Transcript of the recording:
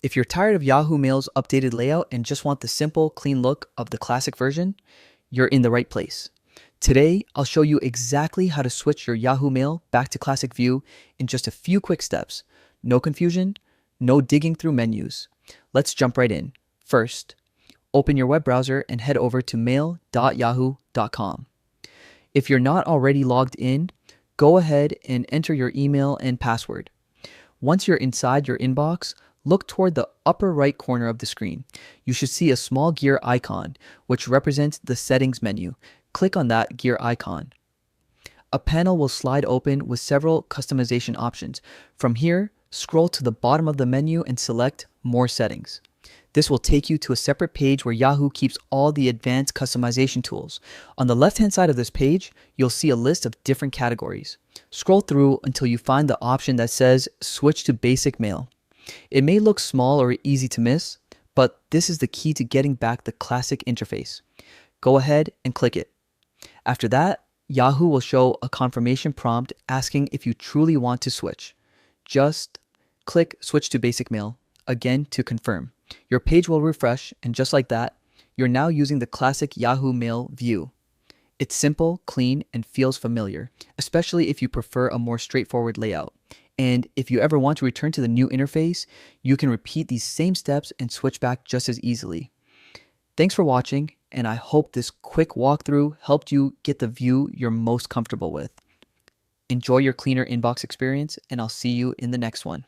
If you're tired of Yahoo Mail's updated layout and just want the simple, clean look of the classic version, you're in the right place. Today, I'll show you exactly how to switch your Yahoo Mail back to classic view in just a few quick steps. No confusion, no digging through menus. Let's jump right in. First, open your web browser and head over to mail.yahoo.com. If you're not already logged in, go ahead and enter your email and password. Once you're inside your inbox, look toward the upper right corner of the screen. You should see a small gear icon, which represents the settings menu. Click on that gear icon. A panel will slide open with several customization options. From here, scroll to the bottom of the menu and select More Settings. This will take you to a separate page where Yahoo keeps all the advanced customization tools. On the left-hand side of this page, you'll see a list of different categories. Scroll through until you find the option that says Switch to Basic Mail. It may look small or easy to miss, but this is the key to getting back the classic interface. Go ahead and click it. After that, Yahoo will show a confirmation prompt asking if you truly want to switch. Just click Switch to Basic Mail again to confirm. Your page will refresh, and just like that, you're now using the classic Yahoo Mail view. It's simple, clean, and feels familiar, especially if you prefer a more straightforward layout. And if you ever want to return to the new interface, you can repeat these same steps and switch back just as easily. Thanks for watching, and I hope this quick walkthrough helped you get the view you're most comfortable with. Enjoy your cleaner inbox experience, and I'll see you in the next one.